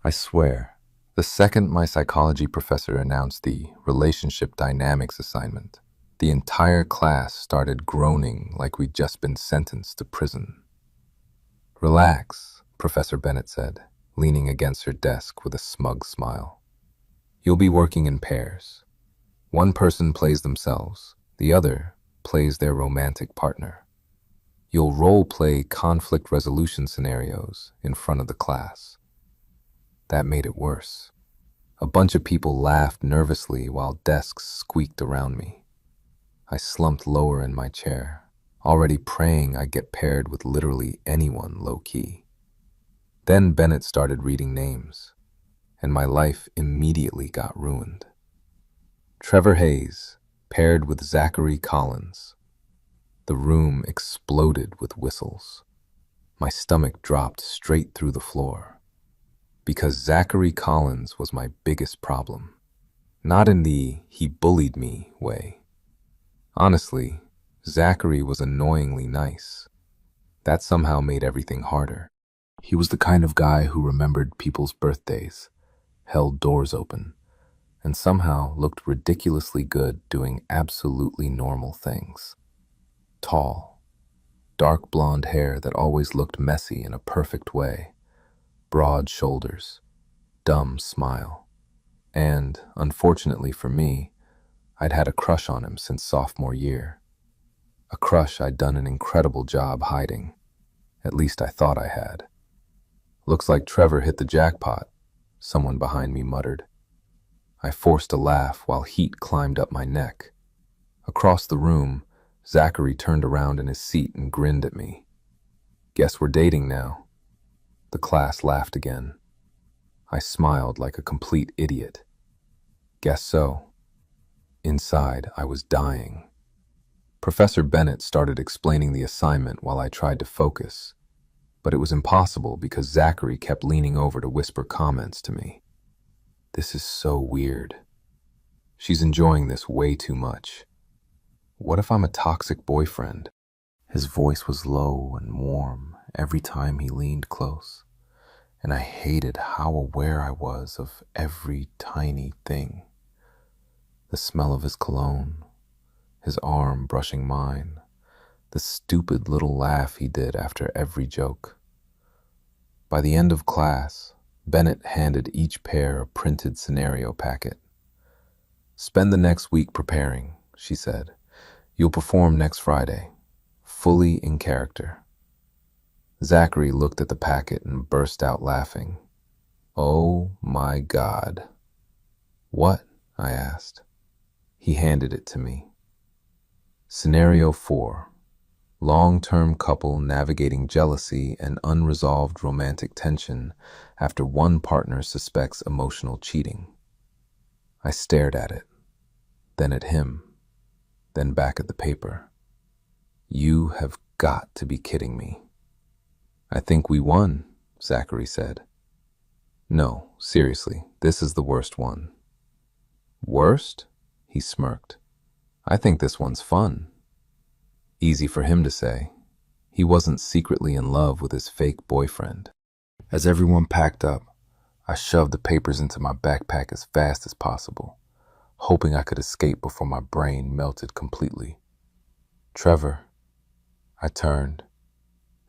I swear, the second my psychology professor announced the relationship dynamics assignment, the entire class started groaning like we'd just been sentenced to prison. Relax, Professor Bennett said, leaning against her desk with a smug smile. You'll be working in pairs. One person plays themselves, the other plays their romantic partner. You'll role-play conflict resolution scenarios in front of the class. That made it worse. A bunch of people laughed nervously while desks squeaked around me. I slumped lower in my chair, already praying I'd get paired with literally anyone low-key. Then Bennett started reading names, and my life immediately got ruined. Trevor Hayes, paired with Zachary Collins. The room exploded with whistles. My stomach dropped straight through the floor. Because Zachary Collins was my biggest problem. Not in the "he bullied me" way. Honestly, Zachary was annoyingly nice. That somehow made everything harder. He was the kind of guy who remembered people's birthdays, held doors open, and somehow looked ridiculously good doing absolutely normal things. Tall, dark blonde hair that always looked messy in a perfect way, broad shoulders, dumb smile. And, unfortunately for me, I'd had a crush on him since sophomore year. A crush I'd done an incredible job hiding. At least I thought I had. Looks like Trevor hit the jackpot, someone behind me muttered. I forced a laugh while heat climbed up my neck. Across the room, Zachary turned around in his seat and grinned at me. Guess we're dating now. The class laughed again. I smiled like a complete idiot. Guess so. Inside, I was dying. Professor Bennett started explaining the assignment while I tried to focus, but it was impossible because Zachary kept leaning over to whisper comments to me. This is so weird. She's enjoying this way too much. What if I'm a toxic boyfriend? His voice was low and warm every time he leaned close, and I hated how aware I was of every tiny thing. The smell of his cologne, his arm brushing mine, the stupid little laugh he did after every joke. By the end of class, Bennett handed each pair a printed scenario packet. Spend the next week preparing, she said. You'll perform next Friday, fully in character. Zachary looked at the packet and burst out laughing. Oh my God. What? I asked. He handed it to me. Scenario 4. Long-term couple navigating jealousy and unresolved romantic tension after one partner suspects emotional cheating. I stared at it, then at him, then back at the paper. You have got to be kidding me. I think we won, Zachary said. No, seriously, this is the worst one. Worst? He smirked. I think this one's fun. Easy for him to say. He wasn't secretly in love with his fake boyfriend. As everyone packed up, I shoved the papers into my backpack as fast as possible, hoping I could escape before my brain melted completely. Trevor. I turned.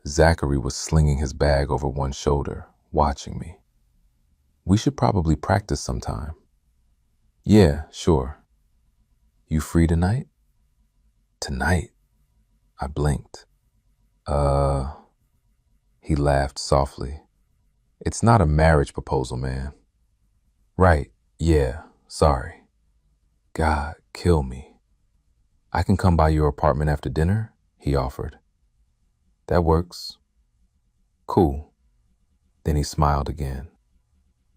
Zachary was slinging his bag over one shoulder, watching me. We should probably practice sometime. Yeah, sure. You free tonight? Tonight? I blinked. He laughed softly. It's not a marriage proposal, man. Right, yeah, sorry. God, kill me. I can come by your apartment after dinner, he offered. That works. Cool. Then he smiled again.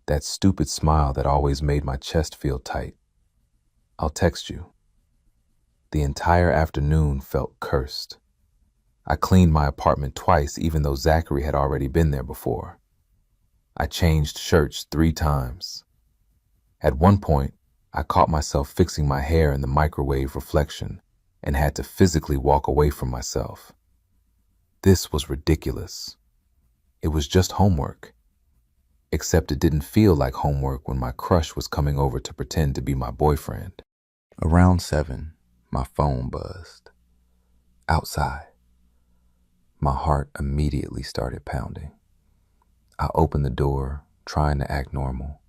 That stupid smile that always made my chest feel tight. I'll text you. The entire afternoon felt cursed. I cleaned my apartment twice even though Zachary had already been there before. I changed shirts 3 times. At one point, I caught myself fixing my hair in the microwave reflection and had to physically walk away from myself. This was ridiculous. It was just homework. Except it didn't feel like homework when my crush was coming over to pretend to be my boyfriend. Around 7, my phone buzzed. Outside. My heart immediately started pounding. I opened the door, trying to act normal,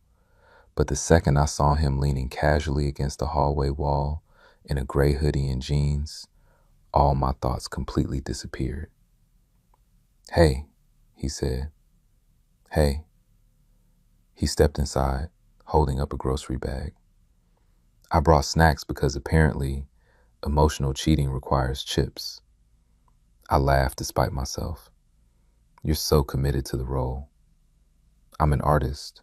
but the second I saw him leaning casually against the hallway wall in a gray hoodie and jeans, all my thoughts completely disappeared. "Hey," he said. "Hey." He stepped inside, holding up a grocery bag. I brought snacks because apparently emotional cheating requires chips. I laughed despite myself. "You're so committed to the role." "I'm an artist."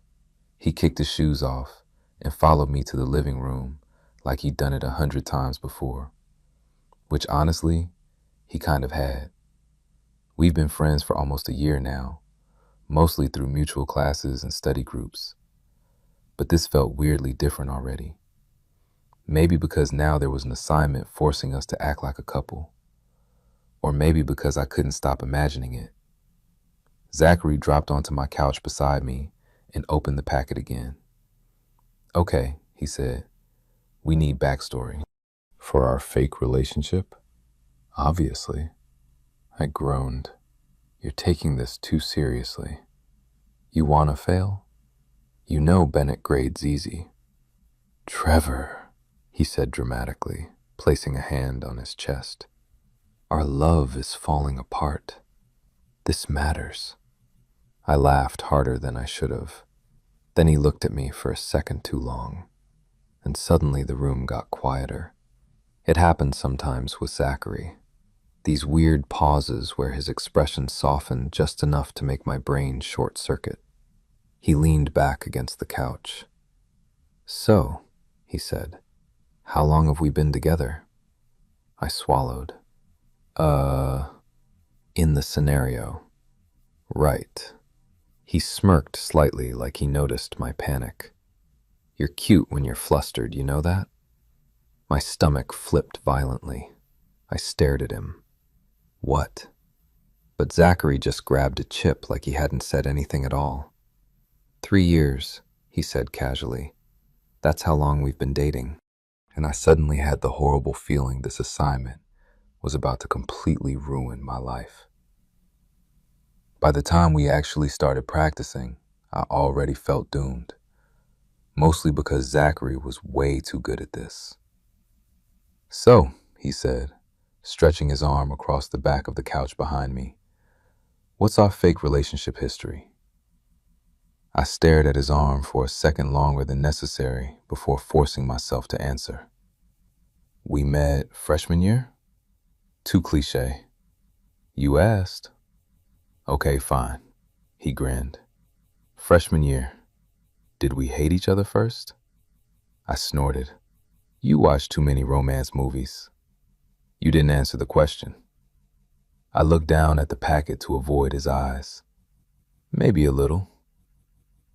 He kicked his shoes off and followed me to the living room like he'd done it 100 times before, which honestly, he kind of had. We've been friends for almost a year now, mostly through mutual classes and study groups. But this felt weirdly different already. Maybe because now there was an assignment forcing us to act like a couple. Or maybe because I couldn't stop imagining it. Zachary dropped onto my couch beside me and opened the packet again. "Okay," he said, "we need backstory." "For our fake relationship?" "Obviously." I groaned. "You're taking this too seriously. You want to fail? You know Bennett grades easy." "Trevor," he said dramatically, placing a hand on his chest. "Our love is falling apart. This matters." I laughed harder than I should have. Then he looked at me for a second too long, and suddenly the room got quieter. It happened sometimes with Zachary. These weird pauses where his expression softened just enough to make my brain short-circuit. He leaned back against the couch. "So," he said, "how long have we been together?" I swallowed. In the scenario." "Right." He smirked slightly like he noticed my panic. "You're cute when you're flustered, you know that?" My stomach flipped violently. I stared at him. What? But Zachary just grabbed a chip like he hadn't said anything at all. 3 years, he said casually. "That's how long we've been dating." And I suddenly had the horrible feeling this assignment was about to completely ruin my life. By the time we actually started practicing, I already felt doomed. Mostly because Zachary was way too good at this. "So," he said, stretching his arm across the back of the couch behind me, "what's our fake relationship history?" I stared at his arm for a second longer than necessary before forcing myself to answer. "We met freshman year?" "Too cliche." "You asked." "Okay, fine." He grinned. "Freshman year. Did we hate each other first?" I snorted. "You watch too many romance movies." "You didn't answer the question." I looked down at the packet to avoid his eyes. "Maybe a little."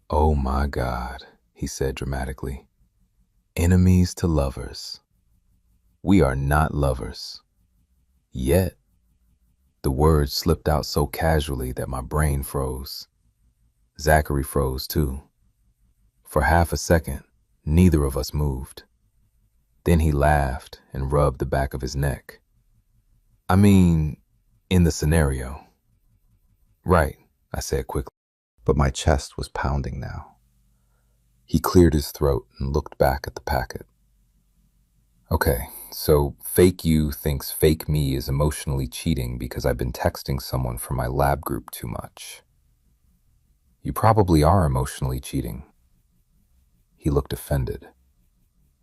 "Oh my God," he said dramatically. "Enemies to lovers. We are not lovers. Yet." The words slipped out so casually that my brain froze. Zachary froze too. For half a second, neither of us moved. Then he laughed and rubbed the back of his neck. "I mean, in the scenario." "Right," I said quickly, but my chest was pounding now. He cleared his throat and looked back at the packet. "Okay, so fake you thinks fake me is emotionally cheating because I've been texting someone from my lab group too much. You probably are emotionally cheating." He looked offended.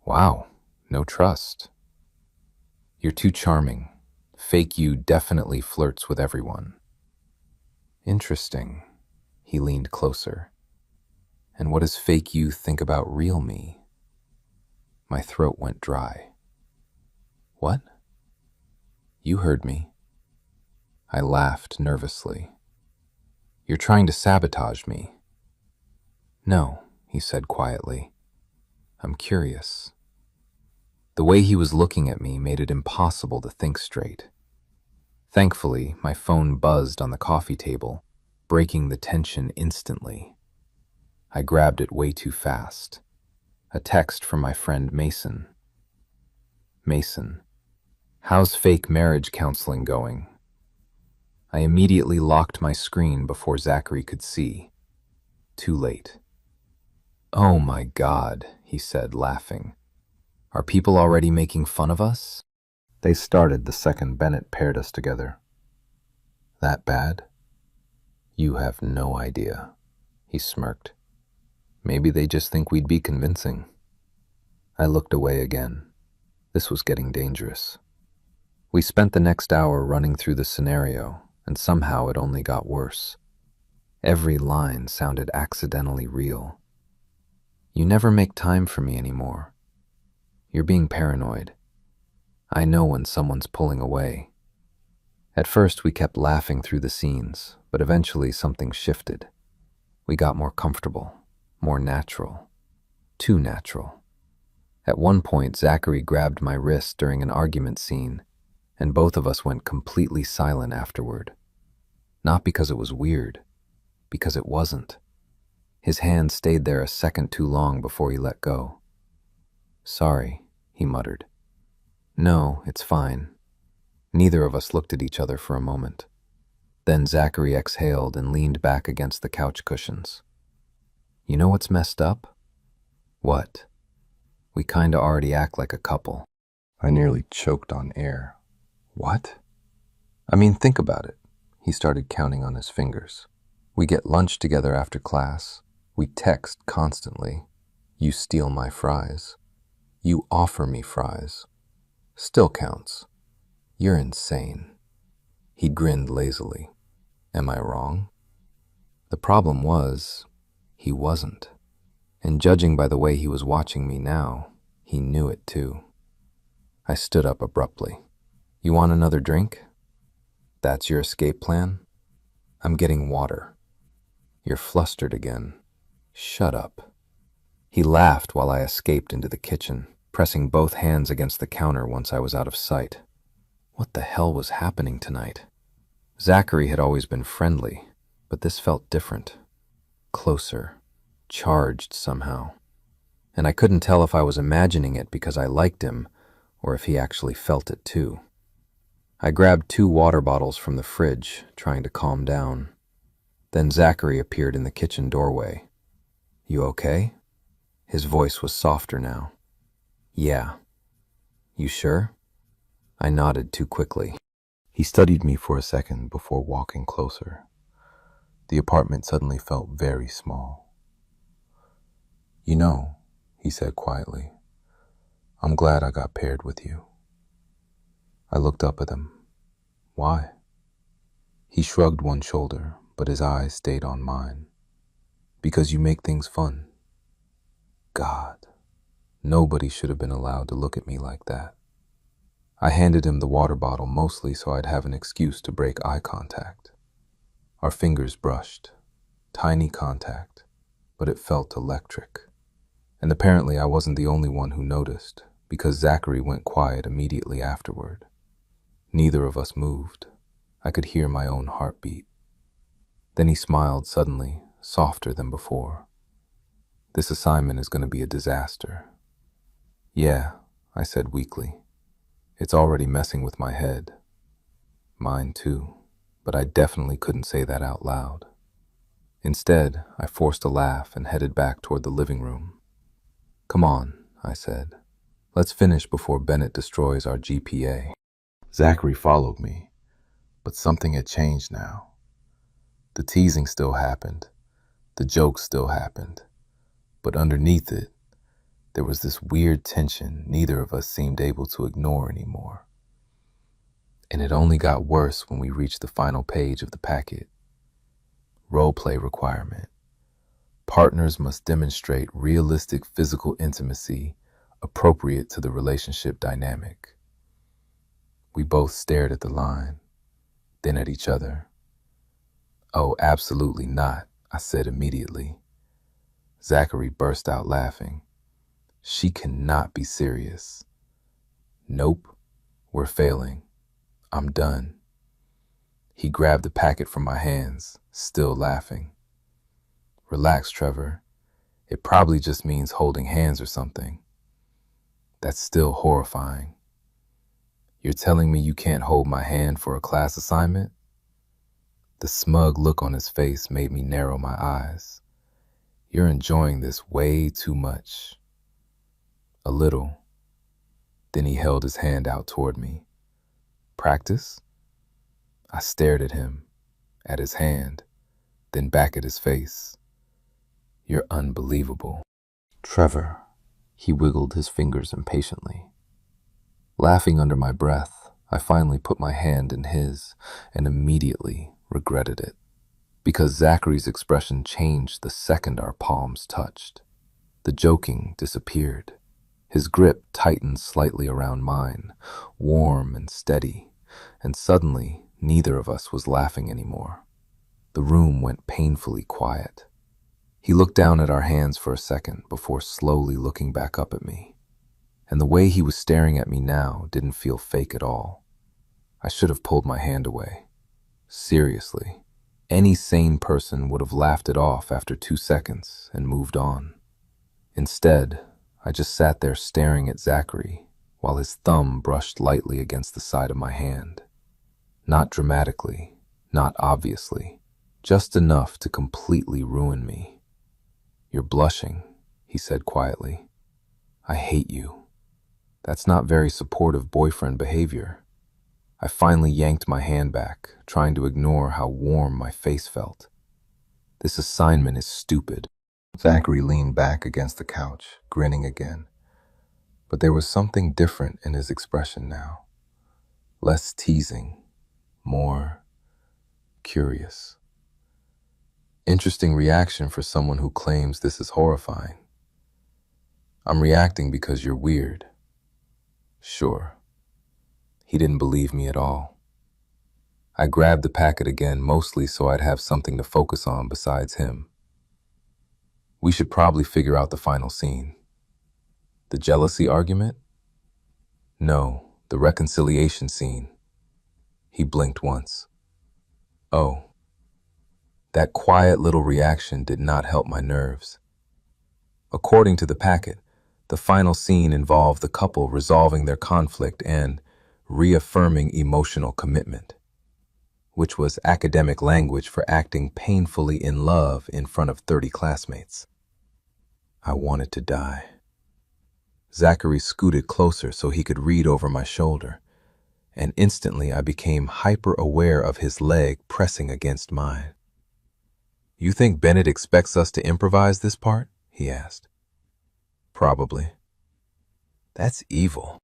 "Wow, no trust." "You're too charming. Fake you definitely flirts with everyone." "Interesting." He leaned closer. "And what does fake you think about real me?" My throat went dry. "What?" "You heard me." I laughed nervously. "You're trying to sabotage me." "No," he said quietly. "I'm curious." The way he was looking at me made it impossible to think straight. Thankfully, my phone buzzed on the coffee table, breaking the tension instantly. I grabbed it way too fast. A text from my friend Mason. Mason, how's fake marriage counseling going? I immediately locked my screen before Zachary could see. Too late. Oh my God, he said, laughing. Are people already making fun of us? They started the second Bennett paired us together. That bad? You have no idea, he smirked. Maybe they just think we'd be convincing. I looked away again. This was getting dangerous. We spent the next hour running through the scenario, and somehow it only got worse. Every line sounded accidentally real. You never make time for me anymore. You're being paranoid. I know when someone's pulling away. At first, we kept laughing through the scenes, but eventually something shifted. We got more comfortable, more natural. Too natural. At one point, Zachary grabbed my wrist during an argument scene, and both of us went completely silent afterward. Not because it was weird, because it wasn't. His hand stayed there a second too long before he let go. Sorry, he muttered. No, it's fine. Neither of us looked at each other for a moment. Then Zachary exhaled and leaned back against the couch cushions. You know what's messed up? What? We kinda already act like a couple. I nearly choked on air. What? I mean, think about it. He started counting on his fingers. We get lunch together after class. We text constantly. You steal my fries. You offer me fries. Still counts. You're insane. He grinned lazily. Am I wrong? The problem was, he wasn't. And judging by the way he was watching me now, he knew it too. I stood up abruptly. You want another drink? That's your escape plan? I'm getting water. You're flustered again. Shut up. He laughed while I escaped into the kitchen, pressing both hands against the counter once I was out of sight. What the hell was happening tonight? Zachary had always been friendly, but this felt different. Closer. Charged somehow. And I couldn't tell if I was imagining it because I liked him or if he actually felt it too. I grabbed 2 water bottles from the fridge, trying to calm down. Then Zachary appeared in the kitchen doorway. You okay? His voice was softer now. Yeah. You sure? I nodded too quickly. He studied me for a second before walking closer. The apartment suddenly felt very small. You know, he said quietly, I'm glad I got paired with you. I looked up at him. Why? He shrugged one shoulder, but his eyes stayed on mine. Because you make things fun. God, nobody should have been allowed to look at me like that. I handed him the water bottle mostly so I'd have an excuse to break eye contact. Our fingers brushed. Tiny contact, but it felt electric. And apparently I wasn't the only one who noticed, because Zachary went quiet immediately afterward. Neither of us moved. I could hear my own heartbeat. Then he smiled suddenly, softer than before. This assignment is going to be a disaster. Yeah, I said weakly. It's already messing with my head. Mine too, but I definitely couldn't say that out loud. Instead, I forced a laugh and headed back toward the living room. Come on, I said. Let's finish before Bennett destroys our GPA. Zachary followed me, but something had changed now. The teasing still happened. The jokes still happened. But underneath it, there was this weird tension neither of us seemed able to ignore anymore. And it only got worse when we reached the final page of the packet. Roleplay requirement. Partners must demonstrate realistic physical intimacy appropriate to the relationship dynamic. We both stared at the line, then at each other. Oh, absolutely not, I said immediately. Zachary burst out laughing. She cannot be serious. Nope, we're failing. I'm done. He grabbed the packet from my hands, still laughing. Relax, Trevor. It probably just means holding hands or something. That's still horrifying. You're telling me you can't hold my hand for a class assignment? The smug look on his face made me narrow my eyes. You're enjoying this way too much. A little. Then he held his hand out toward me. Practice? I stared at him, at his hand, then back at his face. You're unbelievable. Trevor. He wiggled his fingers impatiently. Laughing under my breath, I finally put my hand in his and immediately regretted it, because Zachary's expression changed the second our palms touched. The joking disappeared. His grip tightened slightly around mine, warm and steady, and suddenly neither of us was laughing anymore. The room went painfully quiet. He looked down at our hands for a second before slowly looking back up at me. And the way he was staring at me now didn't feel fake at all. I should have pulled my hand away. Seriously, any sane person would have laughed it off after 2 seconds and moved on. Instead, I just sat there staring at Zachary while his thumb brushed lightly against the side of my hand. Not dramatically, not obviously, just enough to completely ruin me. You're blushing, he said quietly. I hate you. That's not very supportive boyfriend behavior. I finally yanked my hand back, trying to ignore how warm my face felt. This assignment is stupid. Zachary leaned back against the couch, grinning again. But there was something different in his expression now. Less teasing, more curious. Interesting reaction for someone who claims this is horrifying. I'm reacting because you're weird. Sure. He didn't believe me at all. I grabbed the packet again, mostly so I'd have something to focus on besides him. We should probably figure out the final scene. The jealousy argument? No, the reconciliation scene. He blinked once. Oh. That quiet little reaction did not help my nerves. According to the packet, the final scene involved the couple resolving their conflict and reaffirming emotional commitment, which was academic language for acting painfully in love in front of 30 classmates. I wanted to die. Zachary scooted closer so he could read over my shoulder, and instantly I became hyper-aware of his leg pressing against mine. You think Bennett expects us to improvise this part? He asked. Probably. That's evil.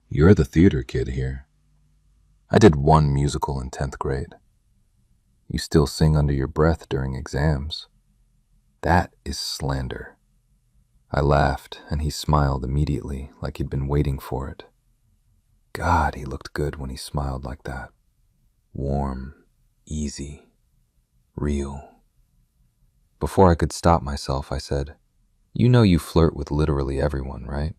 You're the theater kid here. I did one musical in 10th grade. You still sing under your breath during exams. That is slander. I laughed, and he smiled immediately, like he'd been waiting for it. God, he looked good when he smiled like that. Warm, easy, real. Before I could stop myself, I said, You know you flirt with literally everyone, right?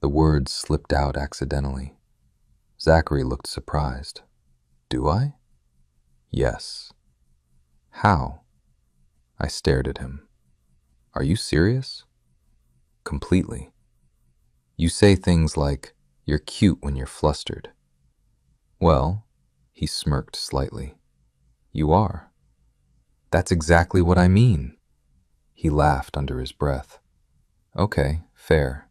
The words slipped out accidentally. Zachary looked surprised. Do I? Yes. How? I stared at him. Are you serious? Completely. You say things like, you're cute when you're flustered. Well, he smirked slightly. You are. That's exactly what I mean. He laughed under his breath. Okay, fair.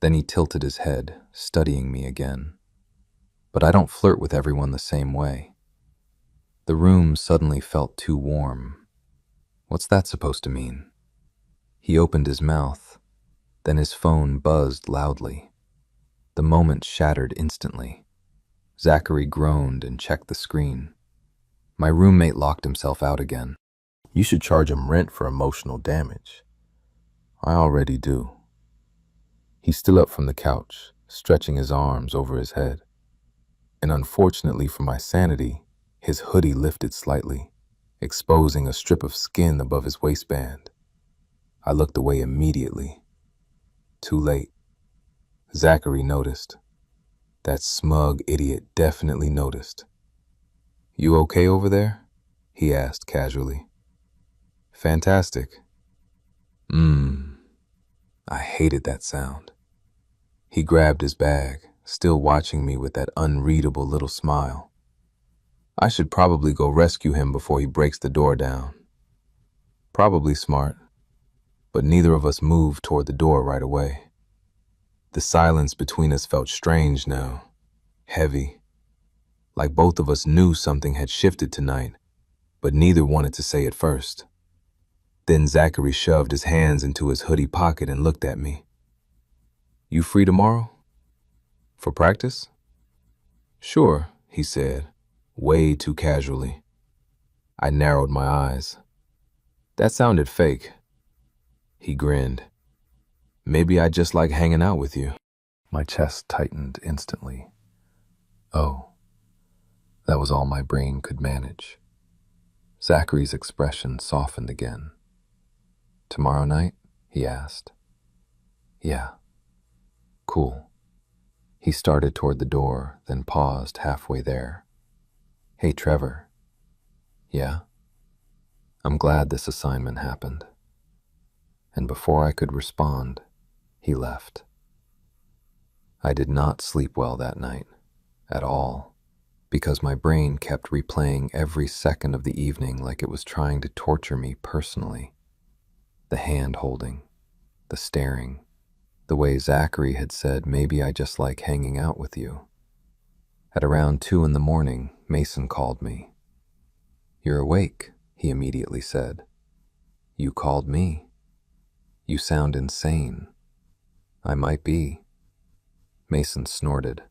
Then he tilted his head, studying me again. But I don't flirt with everyone the same way. The room suddenly felt too warm. What's that supposed to mean? He opened his mouth. Then his phone buzzed loudly. The moment shattered instantly. Zachary groaned and checked the screen. My roommate locked himself out again. You should charge him rent for emotional damage. I already do. He stood up from the couch, stretching his arms over his head. And unfortunately for my sanity, his hoodie lifted slightly, exposing a strip of skin above his waistband. I looked away immediately. Too late. Zachary noticed. That smug idiot definitely noticed. You okay over there? He asked casually. Fantastic. hated that sound. He grabbed his bag, still watching me with that unreadable little smile. I should probably go rescue him before he breaks the door down. Probably smart, but neither of us moved toward the door right away. The silence between us felt strange now, heavy, like both of us knew something had shifted tonight, but neither wanted to say it first. Then Zachary shoved his hands into his hoodie pocket and looked at me. "You free tomorrow? For practice?" "Sure," he said, way too casually. I narrowed my eyes. "That sounded fake." He grinned. "Maybe I just like hanging out with you." My chest tightened instantly. Oh, that was all my brain could manage. Zachary's expression softened again. "Tomorrow night?" he asked. "Yeah." "Cool." He started toward the door, then paused halfway there. "Hey, Trevor." "Yeah?" "I'm glad this assignment happened." And before I could respond, he left. I did not sleep well that night, at all, because my brain kept replaying every second of the evening like it was trying to torture me personally. The hand-holding, the staring, the way Zachary had said, "Maybe I just like hanging out with you." At around 2 in the morning, Mason called me. "You're awake," he immediately said. "You called me. You sound insane." "I might be." Mason snorted.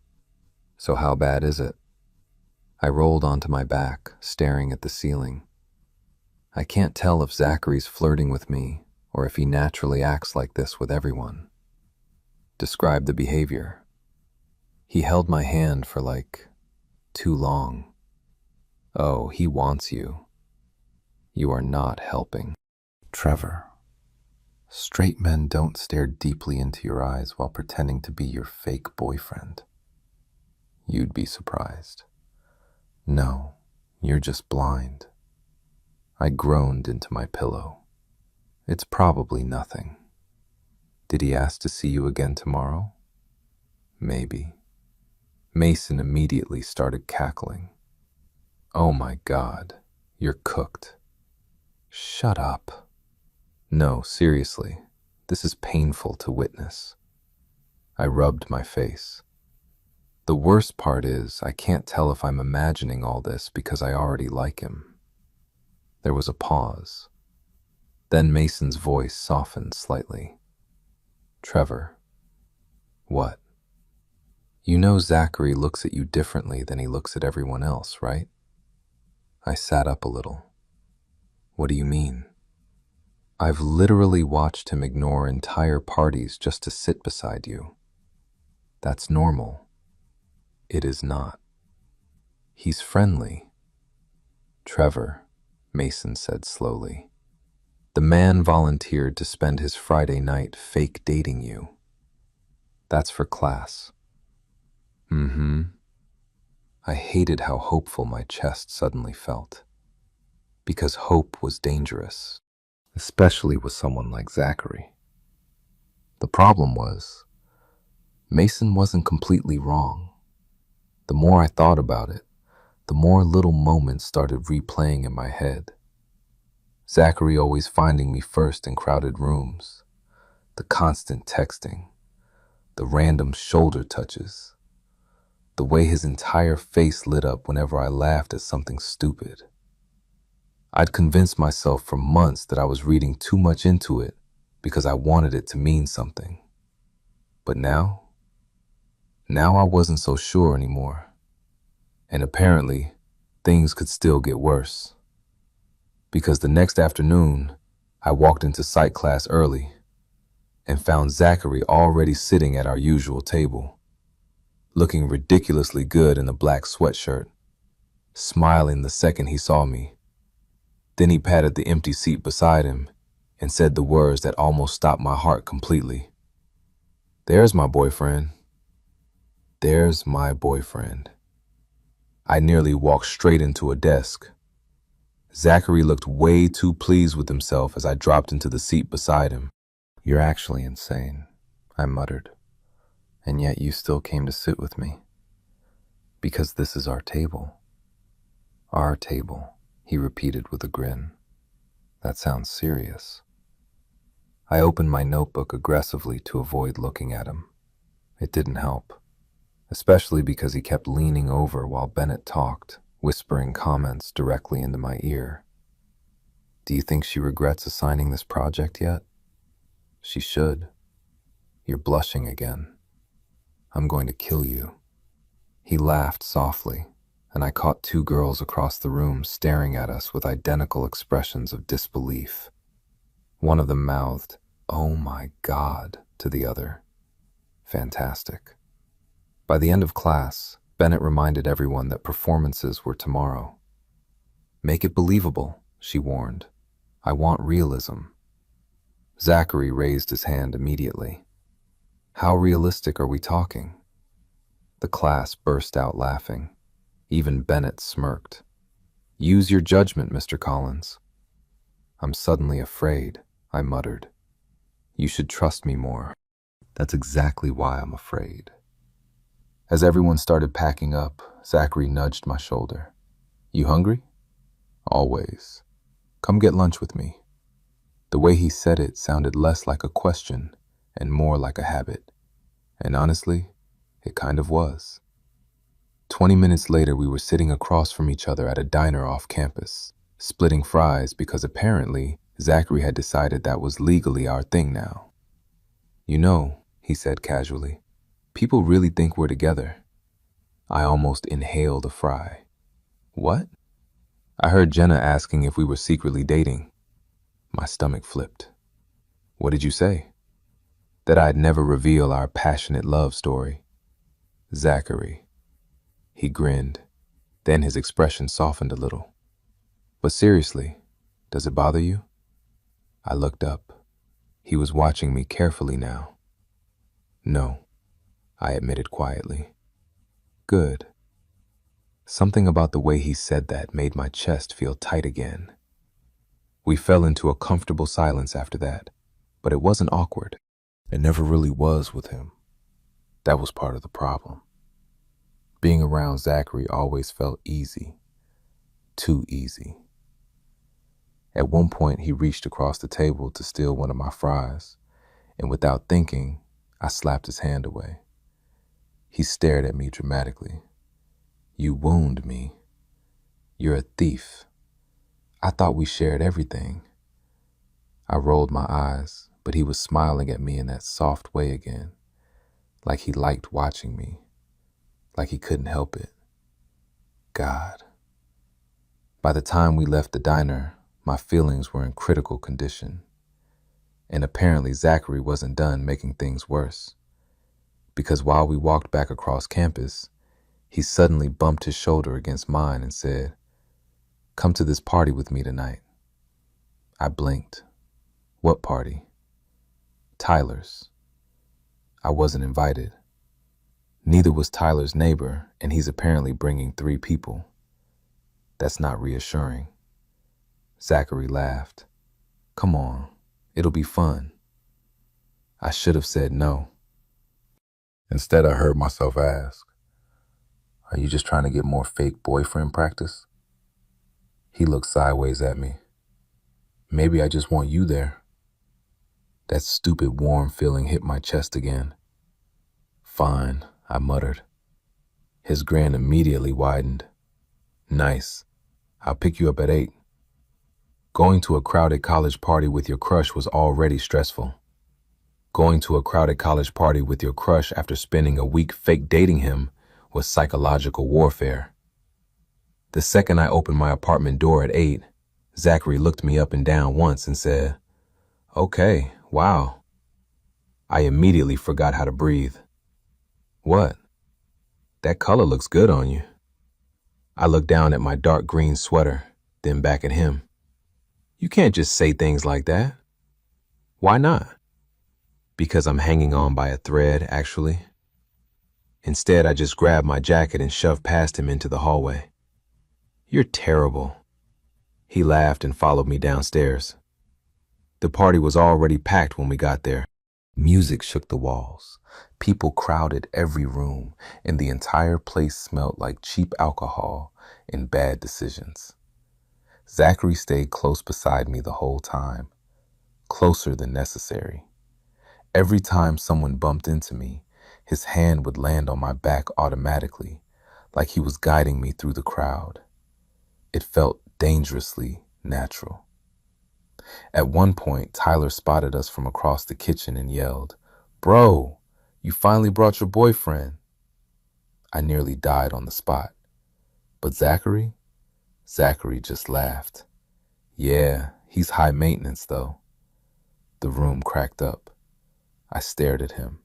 "So how bad is it?" I rolled onto my back, staring at the ceiling. I can't tell if Zachary's flirting with me or if he naturally acts like this with everyone. Describe the behavior. He held my hand for too long. "Oh, he wants you. You are not helping." "Trevor, straight men don't stare deeply into your eyes while pretending to be your fake boyfriend." "You'd be surprised." "No, you're just blind." I groaned into my pillow. "It's probably nothing." "Did he ask to see you again tomorrow?" "Maybe." Mason immediately started cackling. "Oh my God, you're cooked." "Shut up." "No, seriously, this is painful to witness." I rubbed my face. "The worst part is I can't tell if I'm imagining all this because I already like him." There was a pause. Then Mason's voice softened slightly. "Trevor." "What?" "You know Zachary looks at you differently than he looks at everyone else, right?" I sat up a little. "What do you mean?" "I've literally watched him ignore entire parties just to sit beside you. That's normal." "It is not." "He's friendly." "Trevor," Mason said slowly, "the man volunteered to spend his Friday night fake dating you. That's for class." "Mm-hmm." I hated how hopeful my chest suddenly felt. Because hope was dangerous, especially with someone like Zachary. The problem was, Mason wasn't completely wrong. The more I thought about it, the more little moments started replaying in my head. Zachary always finding me first in crowded rooms, the constant texting, the random shoulder touches, the way his entire face lit up whenever I laughed at something stupid. I'd convinced myself for months that I was reading too much into it because I wanted it to mean something. But now I wasn't so sure anymore. And apparently, things could still get worse. Because the next afternoon, I walked into psych class early and found Zachary already sitting at our usual table, looking ridiculously good in a black sweatshirt, smiling the second he saw me. Then he patted the empty seat beside him and said the words that almost stopped my heart completely. "There's my boyfriend. There's my boyfriend." I nearly walked straight into a desk. Zachary looked way too pleased with himself as I dropped into the seat beside him. "You're actually insane." I muttered. And yet you still came to sit with me. Because this is our table. Our table, he repeated with a grin. That sounds serious. I opened my notebook aggressively to avoid looking at him. It didn't help, especially because he kept leaning over while Bennett talked, whispering comments directly into my ear. Do you think she regrets assigning this project yet? She should. You're blushing again. I'm going to kill you. He laughed softly, and I caught two girls across the room staring at us with identical expressions of disbelief. One of them mouthed, "Oh my God," to the other. Fantastic. By the end of class, Bennett reminded everyone that performances were tomorrow. Make it believable, she warned. I want realism. Zachary raised his hand immediately. How realistic are we talking? The class burst out laughing. Even Bennett smirked. Use your judgment, Mr. Collins. I'm suddenly afraid, I muttered. You should trust me more. That's exactly why I'm afraid. As everyone started packing up, Zachary nudged my shoulder. You hungry? Always. Come get lunch with me. The way he said it sounded less like a question and more like a habit. And honestly, it kind of was. 20 minutes later, we were sitting across from each other at a diner off campus, splitting fries because apparently Zachary had decided that was legally our thing now. You know, he said casually, people really think we're together. I almost inhaled a fry. What? I heard Jenna asking if we were secretly dating. My stomach flipped. What did you say? That I'd never reveal our passionate love story. Zachary. He grinned. Then his expression softened a little. But seriously, does it bother you? I looked up. He was watching me carefully now. No, I admitted quietly. Good. Something about the way he said that made my chest feel tight again. We fell into a comfortable silence after that, but it wasn't awkward. It never really was with him. That was part of the problem. Being around Zachary always felt easy. Too easy. At one point, he reached across the table to steal one of my fries, and without thinking, I slapped his hand away. He stared at me dramatically. You wound me. You're a thief. I thought we shared everything. I rolled my eyes, but he was smiling at me in that soft way again, like he liked watching me, like he couldn't help it. God. By the time we left the diner, my feelings were in critical condition. And apparently Zachary wasn't done making things worse. Because while we walked back across campus, he suddenly bumped his shoulder against mine and said, "Come to this party with me tonight." I blinked. What party? Tyler's. I wasn't invited. Neither was Tyler's neighbor, and he's apparently bringing 3 people. That's not reassuring. Zachary laughed. Come on, it'll be fun. I should have said no. Instead, I heard myself ask, are you just trying to get more fake boyfriend practice? He looked sideways at me. Maybe I just want you there. That stupid warm feeling hit my chest again. Fine, I muttered. His grin immediately widened. Nice. I'll pick you up at 8. Going to a crowded college party with your crush was already stressful. Going to a crowded college party with your crush after spending a week fake dating him was psychological warfare. The second I opened my apartment door at 8, Zachary looked me up and down once and said, "Okay, wow." I immediately forgot how to breathe. What? That color looks good on you. I looked down at my dark green sweater, then back at him. You can't just say things like that. Why not? Because I'm hanging on by a thread, actually. Instead, I just grabbed my jacket and shoved past him into the hallway. You're terrible. He laughed and followed me downstairs. The party was already packed when we got there. Music shook the walls. People crowded every room, and the entire place smelled like cheap alcohol and bad decisions. Zachary stayed close beside me the whole time, closer than necessary. Every time someone bumped into me, his hand would land on my back automatically, like he was guiding me through the crowd. It felt dangerously natural. At one point, Tyler spotted us from across the kitchen and yelled, "Bro, you finally brought your boyfriend." I nearly died on the spot. But Zachary just laughed. "Yeah, he's high maintenance though." The room cracked up. I stared at him.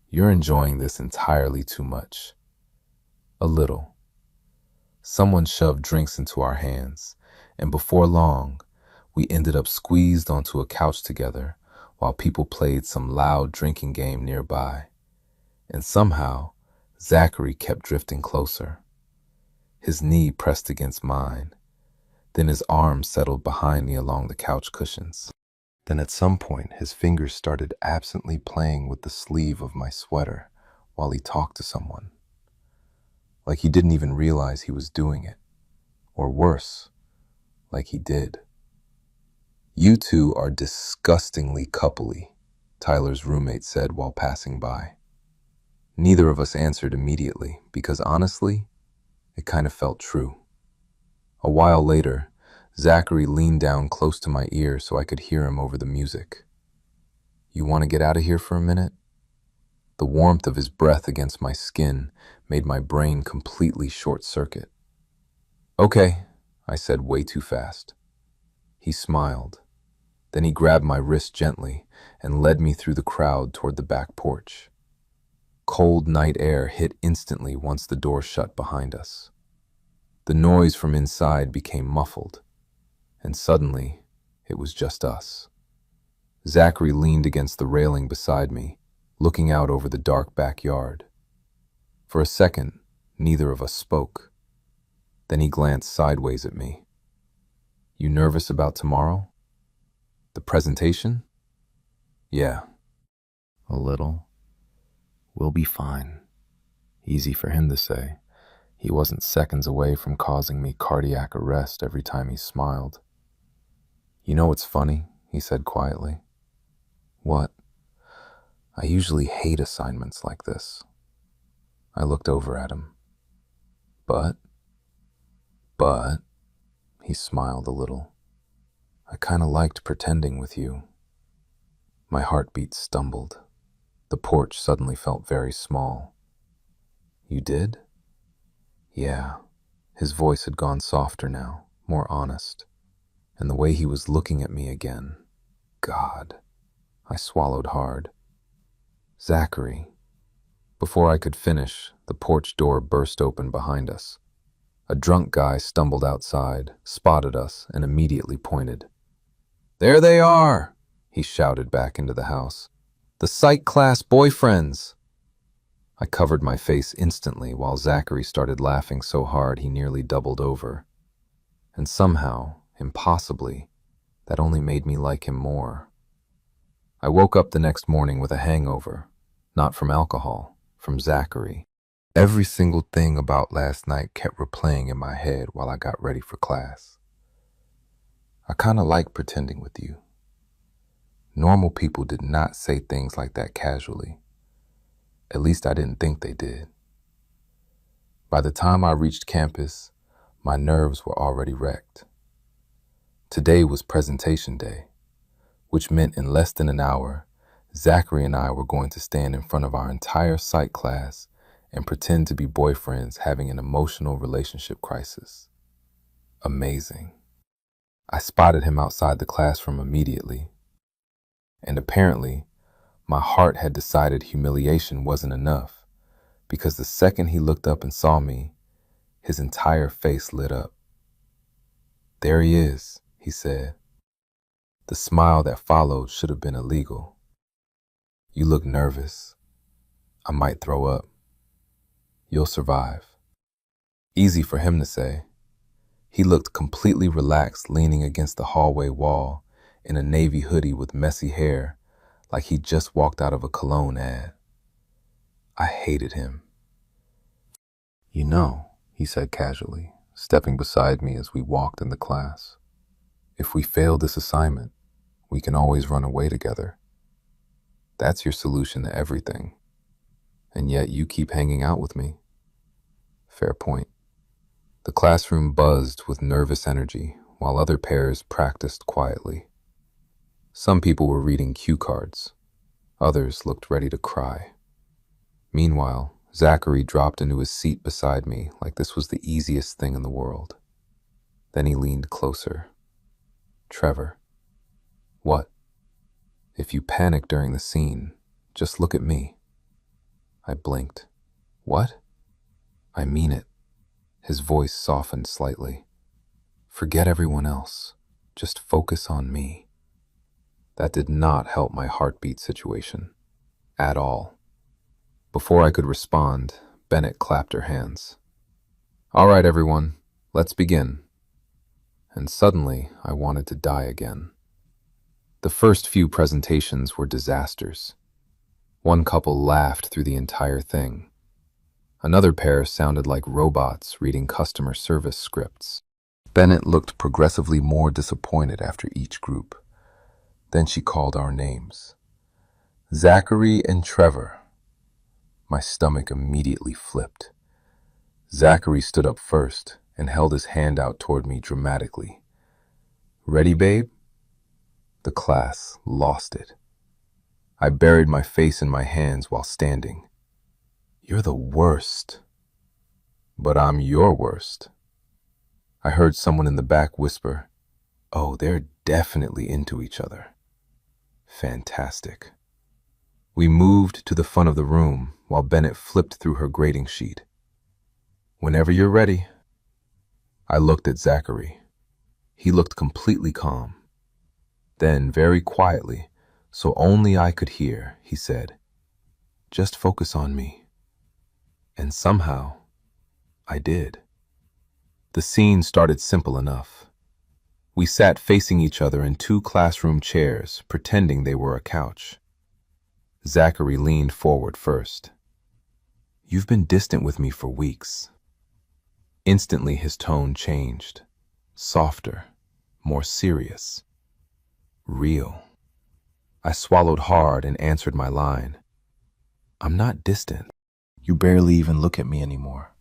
"You're enjoying this entirely too much." "A little." Someone shoved drinks into our hands, and before long, we ended up squeezed onto a couch together while people played some loud drinking game nearby. And somehow, Zachary kept drifting closer. His knee pressed against mine. Then his arm settled behind me along the couch cushions. Then at some point, his fingers started absently playing with the sleeve of my sweater while he talked to someone. Like he didn't even realize he was doing it. Or worse, like he did. "You two are disgustingly coupley," Tyler's roommate said while passing by. Neither of us answered immediately because honestly, it kind of felt true. A while later, Zachary leaned down close to my ear so I could hear him over the music. "You want to get out of here for a minute?" The warmth of his breath against my skin made my brain completely short-circuit. "Okay," I said way too fast. He smiled. Then he grabbed my wrist gently and led me through the crowd toward the back porch. Cold night air hit instantly once the door shut behind us. The noise from inside became muffled, and suddenly it was just us. Zachary leaned against the railing beside me, looking out over the dark backyard. For a second, neither of us spoke. Then he glanced sideways at me. "You nervous about tomorrow? The presentation?" "Yeah, a little. We'll be fine." Easy for him to say. He wasn't seconds away from causing me cardiac arrest every time he smiled. "You know what's funny?" he said quietly. "What?" "I usually hate assignments like this." I looked over at him. But, he smiled a little. "I kinda liked pretending with you." My heartbeat stumbled. The porch suddenly felt very small. "You did?" "Yeah." His voice had gone softer now, more honest. And the way he was looking at me again. God. I swallowed hard. "Zachary." Before I could finish, the porch door burst open behind us. A drunk guy stumbled outside, spotted us, and immediately pointed. "There they are!" he shouted back into the house. "The psych class boyfriends!" I covered my face instantly while Zachary started laughing so hard he nearly doubled over. And somehow, impossibly, that only made me like him more. I woke up the next morning with a hangover, not from alcohol, from Zachary. Every single thing about last night kept replaying in my head while I got ready for class. I kinda like pretending with you. Normal people did not say things like that casually. At least I didn't think they did. By the time I reached campus, my nerves were already wrecked. Today was presentation day, which meant in less than an hour, Zachary and I were going to stand in front of our entire psych class and pretend to be boyfriends having an emotional relationship crisis. Amazing. I spotted him outside the classroom immediately. And apparently, my heart had decided humiliation wasn't enough, because the second he looked up and saw me, his entire face lit up. "There he is," he said. The smile that followed should have been illegal. "You look nervous. I might throw up. You'll survive." Easy for him to say. He looked completely relaxed, leaning against the hallway wall in a navy hoodie with messy hair, like he just walked out of a cologne ad. I hated him. "You know," he said casually, stepping beside me as we walked into class, "if we fail this assignment, we can always run away together. That's your solution to everything. And yet you keep hanging out with me." Fair point. The classroom buzzed with nervous energy while other pairs practiced quietly. Some people were reading cue cards. Others looked ready to cry. Meanwhile, Zachary dropped into his seat beside me like this was the easiest thing in the world. Then he leaned closer. "Trevor." "What?" "If you panic during the scene, just look at me." I blinked. "What?" "I mean it." His voice softened slightly. "Forget everyone else. Just focus on me." That did not help my heartbeat situation. At all. Before I could respond, Bennett clapped her hands. "All right, everyone, let's begin." And suddenly, I wanted to die again. The first few presentations were disasters. One couple laughed through the entire thing. Another pair sounded like robots reading customer service scripts. Bennett looked progressively more disappointed after each group. Then she called our names. "Zachary and Trevor." My stomach immediately flipped. Zachary stood up first and held his hand out toward me dramatically. "Ready, babe?" The class lost it. I buried my face in my hands while standing. "You're the worst." "But I'm your worst." I heard someone in the back whisper, "Oh, they're definitely into each other." Fantastic. We moved to the front of the room while Bennett flipped through her grading sheet. "Whenever you're ready." I looked at Zachary. He looked completely calm. Then, very quietly, so only I could hear, he said, "Just focus on me." And somehow, I did. The scene started simple enough. We sat facing each other in two classroom chairs, pretending they were a couch. Zachary leaned forward first. "You've been distant with me for weeks." Instantly his tone changed. Softer, more serious. Real. I swallowed hard and answered my line. "I'm not distant. You barely even look at me anymore."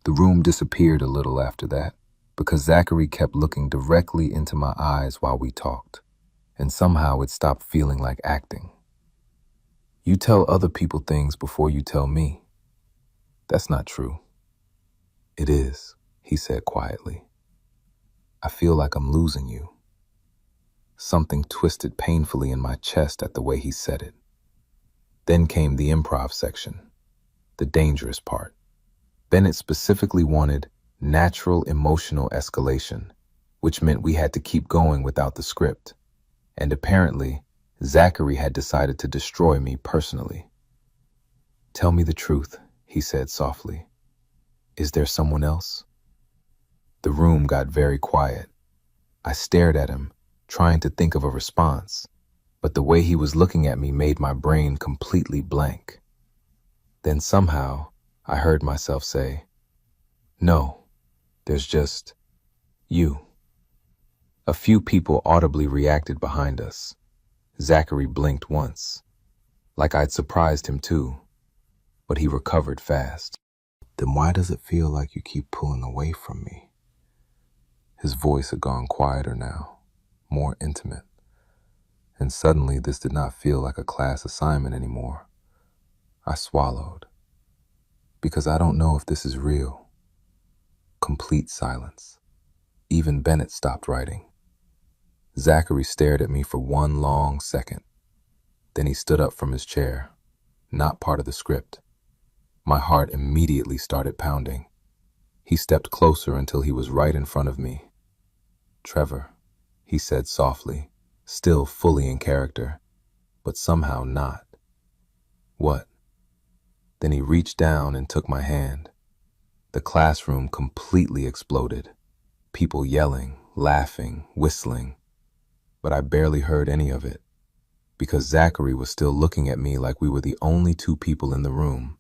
The room disappeared a little after that, because Zachary kept looking directly into my eyes while we talked, and somehow it stopped feeling like acting. "You tell other people things before you tell me." "That's not true." "It is," he said quietly. "I feel like I'm losing you." Something twisted painfully in my chest at the way he said it. Then came the improv section, the dangerous part. Bennett specifically wanted natural emotional escalation, which meant we had to keep going without the script. And apparently, Zachary had decided to destroy me personally. "Tell me the truth," he said softly. "Is there someone else?" The room got very quiet. I stared at him, trying to think of a response, but the way he was looking at me made my brain completely blank. Then somehow, I heard myself say, "No, there's just you." A few people audibly reacted behind us. Zachary blinked once, like I'd surprised him too, but he recovered fast. "Then why does it feel like you keep pulling away from me?" His voice had gone quieter now, more intimate. And suddenly this did not feel like a class assignment anymore. I swallowed. Because I don't know if this is real. Complete silence. Even Bennett stopped writing. Zachary stared at me for one long second. Then he stood up from his chair, not part of the script. My heart immediately started pounding. He stepped closer until he was right in front of me. "Trevor," he said softly, still fully in character, but somehow not. "What?" Then he reached down and took my hand. The classroom completely exploded. People yelling, laughing, whistling, but I barely heard any of it. because Zachary was still looking at me like we were the only two people in the room,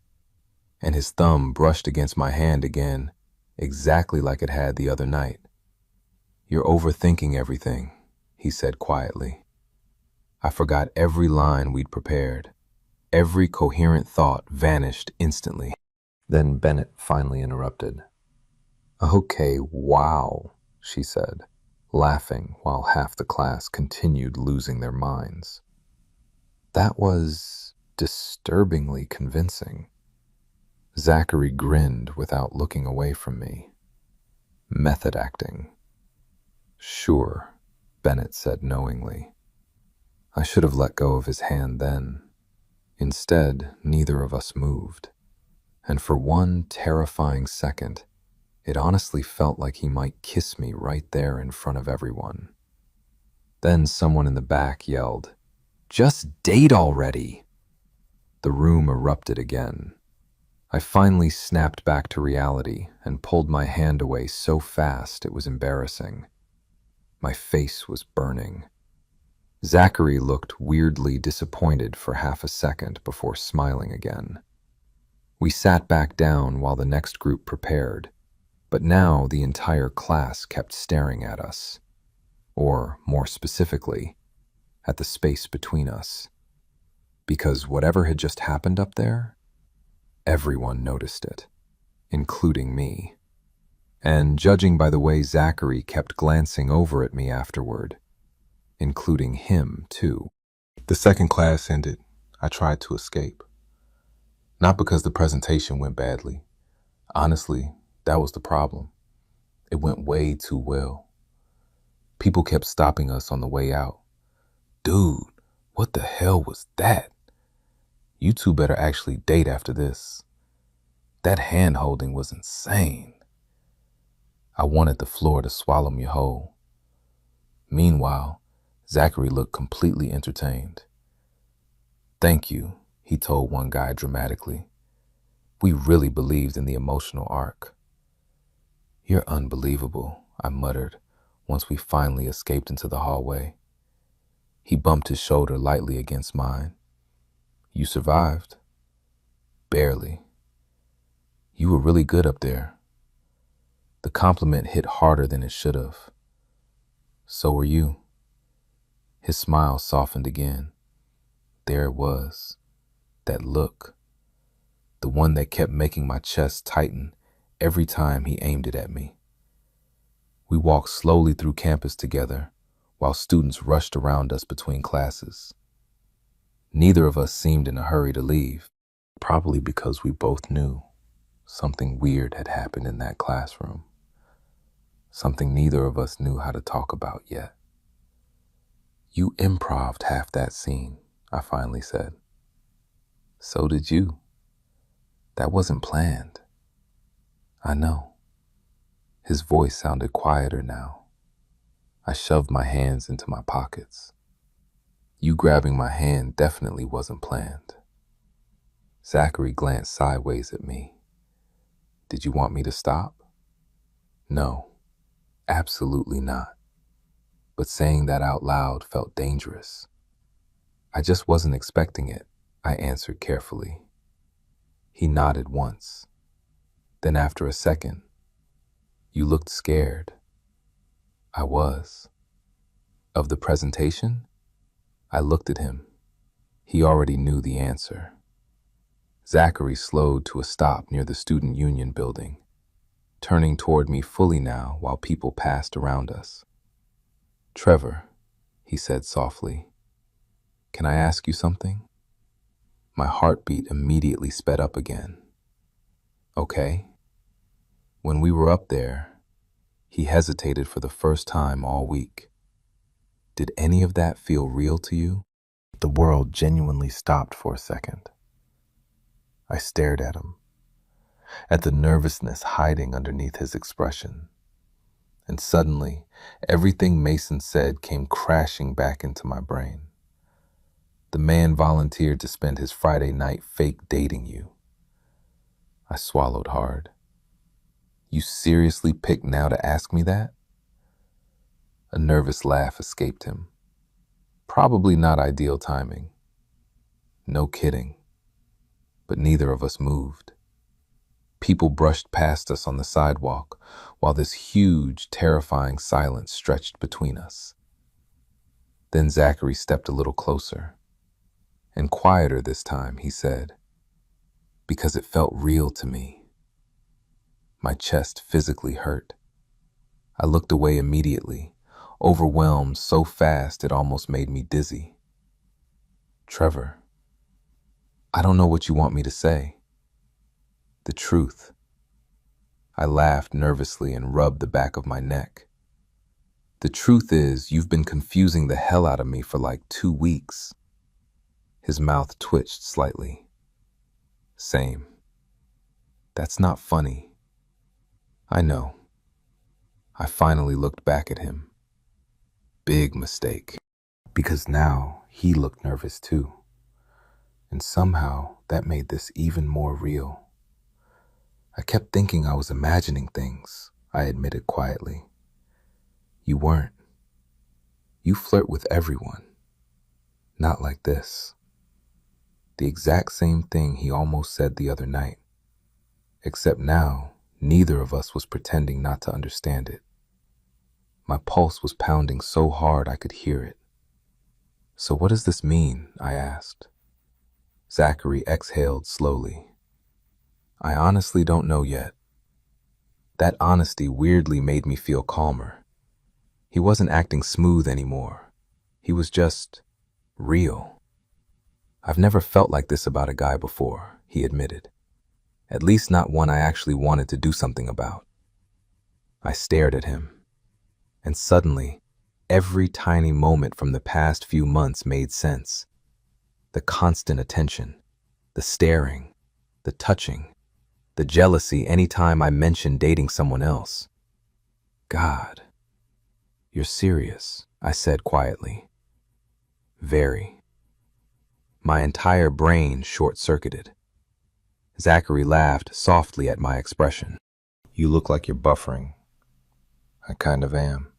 and his thumb brushed against my hand again, exactly like it had the other night. "You're overthinking everything," he said quietly. I forgot every line we'd prepared. Every coherent thought vanished instantly. Then Bennett finally interrupted. "Okay, wow," she said, laughing while half the class continued losing their minds. That was disturbingly convincing. Zachary grinned without looking away from me. Method acting. "Sure," Bennett said knowingly. I should have let go of his hand then. Instead, neither of us moved. And for one terrifying second, it honestly felt like he might kiss me right there in front of everyone. Then someone in the back yelled, "Just date already!" The room erupted again. I finally snapped back to reality and pulled my hand away so fast it was embarrassing. My face was burning. Zachary looked weirdly disappointed for half a second before smiling again. We sat back down while the next group prepared, but now the entire class kept staring at us. Or, more specifically, at the space between us. Because whatever had just happened up there, everyone noticed it, including me. And judging by the way Zachary kept glancing over at me afterward, including him too. The second class ended. I tried to escape. Not because the presentation went badly. Honestly, that was the problem. It went way too well. People kept stopping us on the way out. "Dude, what the hell was that? You two better actually date after this. That hand-holding was insane." I wanted the floor to swallow me whole. Meanwhile, Zachary looked completely entertained. "Thank you," he told one guy dramatically. "We really believed in the emotional arc." "You're unbelievable," I muttered once we finally escaped into the hallway. He bumped his shoulder lightly against mine. "You survived." "Barely." "You were really good up there." The compliment hit harder than it should have. "So were you." His smile softened again. There it was, that look, the one that kept making my chest tighten every time he aimed it at me. We walked slowly through campus together while students rushed around us between classes. Neither of us seemed in a hurry to leave, probably because we both knew something weird had happened in that classroom. Something neither of us knew how to talk about yet. "You improv'd half that scene," I finally said. "So did you. That wasn't planned." "I know." His voice sounded quieter now. I shoved my hands into my pockets. "You grabbing my hand definitely wasn't planned." Zachary glanced sideways at me. "Did you want me to stop?" "No, absolutely not." But saying that out loud felt dangerous. "I just wasn't expecting it," I answered carefully. He nodded once. Then after a second, "You looked scared." I was. Of the presentation? I looked at him. He already knew the answer. Zachary slowed to a stop near the Student Union building, turning toward me fully now while people passed around us. "Trevor," he said softly, "can I ask you something?" My heartbeat immediately sped up again. "Okay." When we were up there, he hesitated for the first time all week. "Did any of that feel real to you?" The world genuinely stopped for a second. I stared at him, at the nervousness hiding underneath his expression. And suddenly, everything Mason said came crashing back into my brain. The man volunteered to spend his Friday night fake dating you. I swallowed hard. "You seriously picked now to ask me that?" A nervous laugh escaped him. Probably not ideal timing. No kidding. But neither of us moved. People brushed past us on the sidewalk, while this huge, terrifying silence stretched between us. Then Zachary stepped a little closer. And quieter this time, he said, because it felt real to me. My chest physically hurt. I looked away immediately, overwhelmed so fast it almost made me dizzy. Trevor, I don't know what you want me to say. The truth. I laughed nervously and rubbed the back of my neck. The truth is, you've been confusing the hell out of me for like 2 weeks. His mouth twitched slightly. Same. That's not funny. I know. I finally looked back at him. Big mistake. Because now he looked nervous too. And somehow that made this even more real. I kept thinking I was imagining things, I admitted quietly. You weren't. You flirt with everyone. Not like this. The exact same thing he almost said the other night. Except now, neither of us was pretending not to understand it. My pulse was pounding so hard I could hear it. So what does this mean? I asked. Zachary exhaled slowly. I honestly don't know yet. That honesty weirdly made me feel calmer. He wasn't acting smooth anymore. He was just real. I've never felt like this about a guy before, he admitted. At least not one I actually wanted to do something about. I stared at him. And suddenly, every tiny moment from the past few months made sense. The constant attention, the staring, the touching, the jealousy anytime I mentioned dating someone else. God, you're serious, I said quietly. Very. My entire brain short-circuited. Zachary laughed softly at my expression. You look like you're buffering. I kind of am.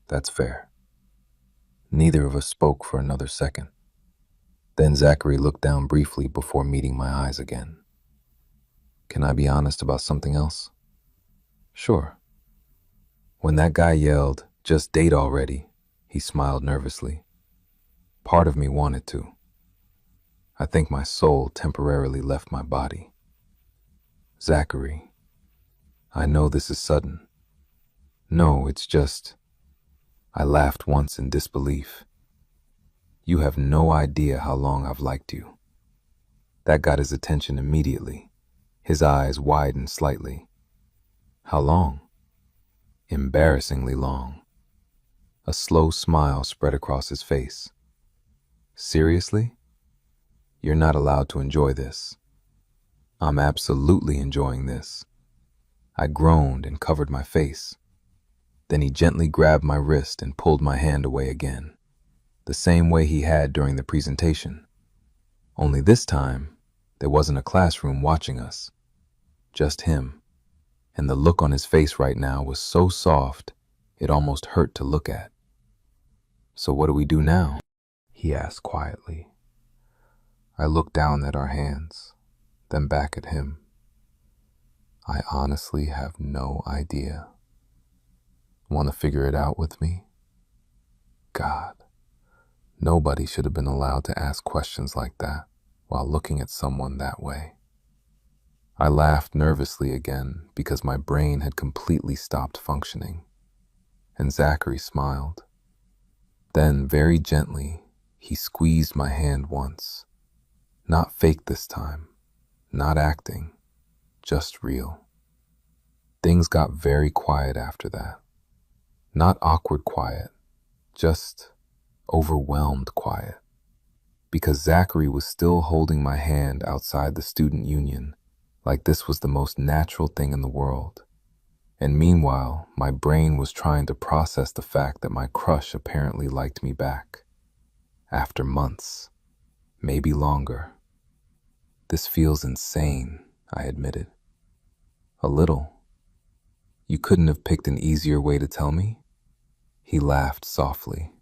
That's fair. Neither of us spoke for another second. Then Zachary looked down briefly before meeting my eyes again. Can I be honest about something else? Sure. When that guy yelled, "Just date already," he smiled nervously. Part of me wanted to. I think my soul temporarily left my body. Zachary, I know this is sudden. No, it's just... I laughed once in disbelief. You have no idea how long I've liked you. That got his attention immediately. His eyes widened slightly. How long? Embarrassingly long. A slow smile spread across his face. Seriously? You're not allowed to enjoy this. I'm absolutely enjoying this. I groaned and covered my face. Then he gently grabbed my wrist and pulled my hand away again, the same way he had during the presentation. Only this time, there wasn't a classroom watching us, just him. And the look on his face right now was so soft, it almost hurt to look at. So what do we do now? He asked quietly. I looked down at our hands, then back at him. I honestly have no idea. Want to figure it out with me? God, nobody should have been allowed to ask questions like that while looking at someone that way. I laughed nervously again because my brain had completely stopped functioning, and Zachary smiled. Then, very gently, he squeezed my hand once. Not fake this time, not acting, just real. Things got very quiet after that. Not awkward quiet, just overwhelmed quiet. Because Zachary was still holding my hand outside the student union, like this was the most natural thing in the world. And meanwhile, my brain was trying to process the fact that my crush apparently liked me back. After months, maybe longer. This feels insane, I admitted. A little. You couldn't have picked an easier way to tell me? He laughed softly.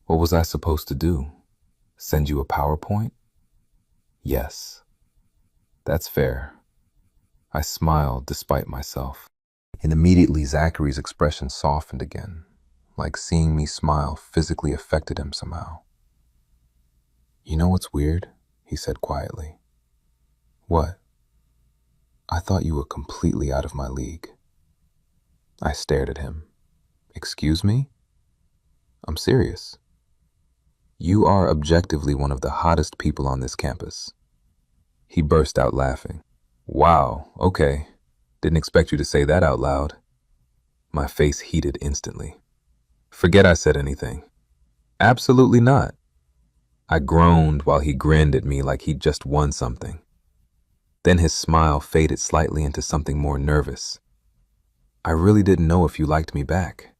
What was I supposed to do? Send you a PowerPoint? Yes, that's fair. I smiled despite myself. And immediately Zachary's expression softened again, like seeing me smile physically affected him somehow. You know what's weird? He said quietly. What? I thought you were completely out of my league. I stared at him. Excuse me? I'm serious. You are objectively one of the hottest people on this campus. He burst out laughing. Wow, okay. Didn't expect you to say that out loud. My face heated instantly. Forget I said anything. Absolutely not. I groaned while he grinned at me like he'd just won something. Then his smile faded slightly into something more nervous. I really didn't know if you liked me back.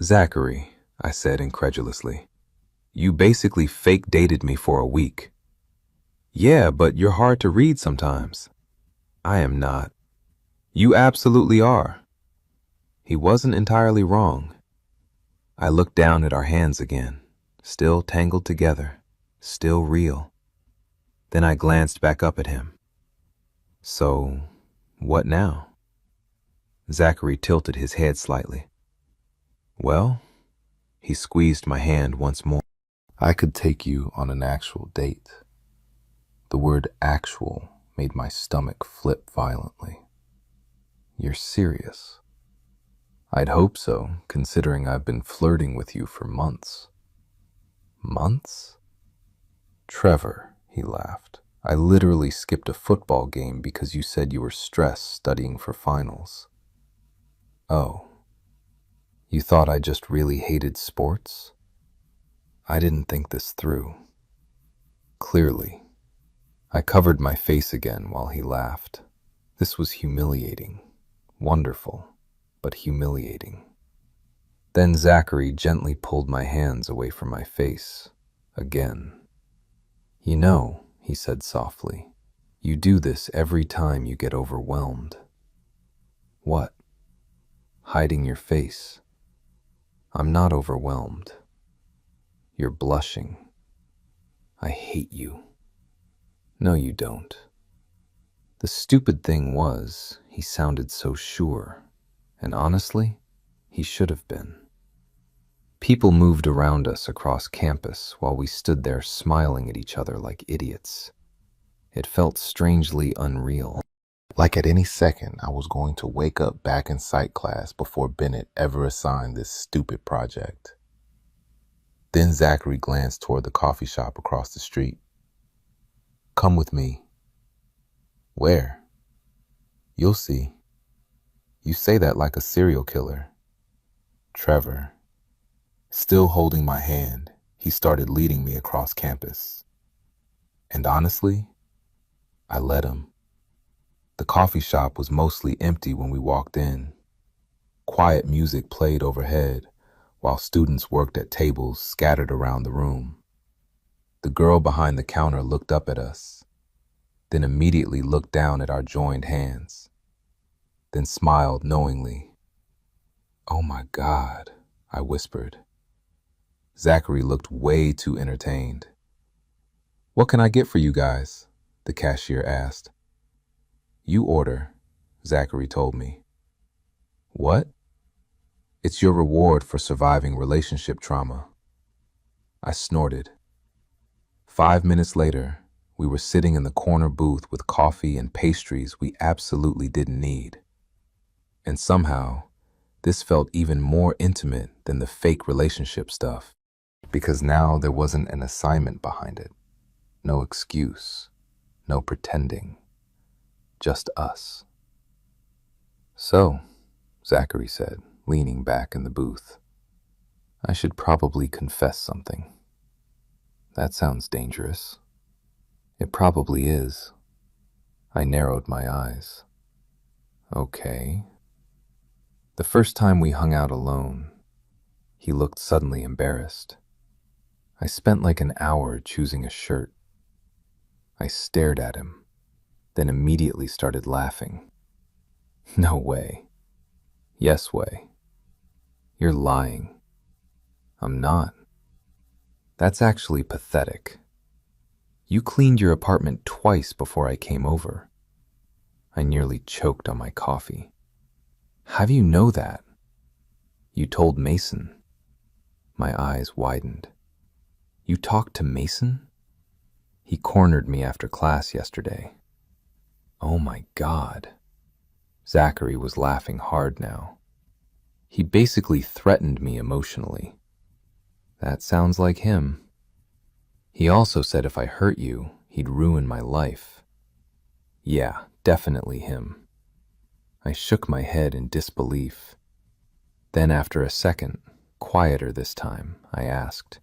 Zachary, I said incredulously. You basically fake dated me for a week. Yeah, but you're hard to read sometimes. I am not. You absolutely are. He wasn't entirely wrong. I looked down at our hands again, still tangled together, still real. Then I glanced back up at him. So, what now? Zachary tilted his head slightly. Well, he squeezed my hand once more. I could take you on an actual date. The word actual made my stomach flip violently. You're serious? I'd hope so, considering I've been flirting with you for months. Months? Trevor, he laughed. I literally skipped a football game because you said you were stressed studying for finals. Oh, you thought I just really hated sports? I didn't think this through. Clearly. I covered my face again while he laughed. This was humiliating. Wonderful, but humiliating. Then Zachary gently pulled my hands away from my face. Again. You know, he said softly, you do this every time you get overwhelmed. What? Hiding your face. I'm not overwhelmed. You're blushing. I hate you. No, you don't. The stupid thing was, he sounded so sure, and honestly, he should have been. People moved around us across campus while we stood there smiling at each other like idiots. It felt strangely unreal. Like at any second, I was going to wake up back in psych class before Bennett ever assigned this stupid project. Then Zachary glanced toward the coffee shop across the street. Come with me. Where? You'll see. You say that like a serial killer. Trevor. Still holding my hand, he started leading me across campus. And honestly, I let him. The coffee shop was mostly empty when we walked in. Quiet music played overhead, while students worked at tables scattered around the room. The girl behind the counter looked up at us, then immediately looked down at our joined hands, then smiled knowingly. Oh my God, I whispered. Zachary looked way too entertained. What can I get for you guys? The cashier asked. You order, Zachary told me. What? It's your reward for surviving relationship trauma. I snorted. 5 minutes later, we were sitting in the corner booth with coffee and pastries we absolutely didn't need. And somehow, this felt even more intimate than the fake relationship stuff, because now there wasn't an assignment behind it. No excuse, no pretending, just us. So, Zachary said, leaning back in the booth, I should probably confess something. That sounds dangerous. It probably is. I narrowed my eyes. Okay. The first time we hung out alone, he looked suddenly embarrassed. I spent like an hour choosing a shirt. I stared at him, then immediately started laughing. No way. Yes way. You're lying. I'm not. That's actually pathetic. You cleaned your apartment twice before I came over. I nearly choked on my coffee. How do you know that? You told Mason. My eyes widened. You talked to Mason? He cornered me after class yesterday. Oh my God. Zachary was laughing hard now. He basically threatened me emotionally. That sounds like him. He also said if I hurt you, he'd ruin my life. Yeah, definitely him. I shook my head in disbelief. Then after a second, quieter this time, I asked,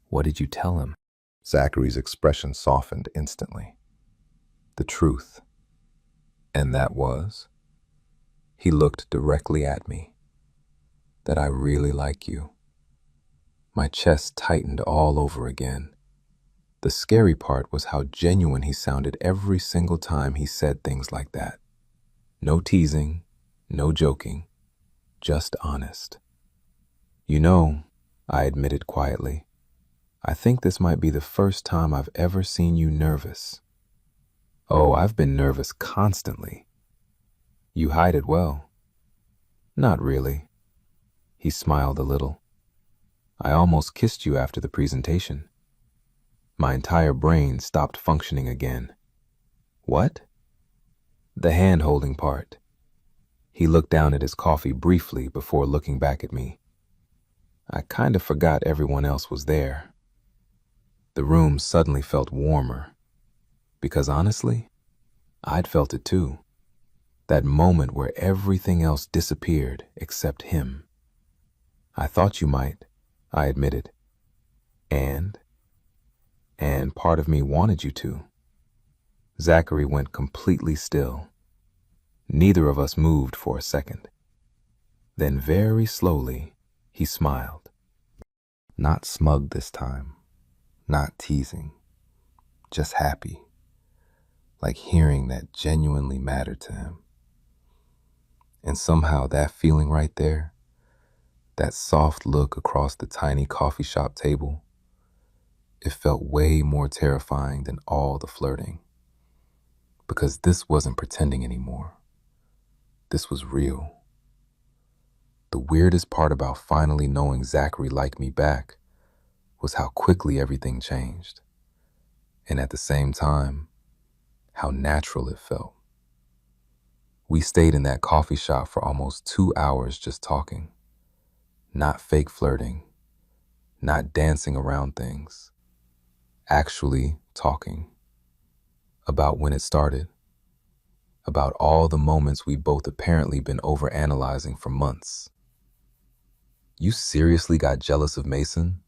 "What did you tell him?" Zachary's expression softened instantly. The truth. And that was? He looked directly at me. That I really like you. My chest tightened all over again. The scary part was how genuine he sounded every single time he said things like that. No teasing, no joking, just honest. You know, I admitted quietly, I think this might be the first time I've ever seen you nervous. Oh, I've been nervous constantly. You hide it well. Not really. He smiled a little. I almost kissed you after the presentation. My entire brain stopped functioning again. What? The hand-holding part. He looked down at his coffee briefly before looking back at me. I kind of forgot everyone else was there. The room suddenly felt warmer. Because honestly, I'd felt it too. That moment where everything else disappeared except him. I thought you might, I admitted. And part of me wanted you to. Zachary went completely still. Neither of us moved for a second. Then very slowly, he smiled. Not smug this time, not teasing, just happy, like hearing that genuinely mattered to him. And somehow that feeling right there, that soft look across the tiny coffee shop table, it felt way more terrifying than all the flirting. Because this wasn't pretending anymore. This was real. The weirdest part about finally knowing Zachary liked me back was how quickly everything changed. And at the same time, how natural it felt. We stayed in that coffee shop for almost 2 hours just talking. Not fake flirting, not dancing around things. Actually talking. About when it started. About all the moments we both apparently been overanalyzing for months. You seriously got jealous of Mason?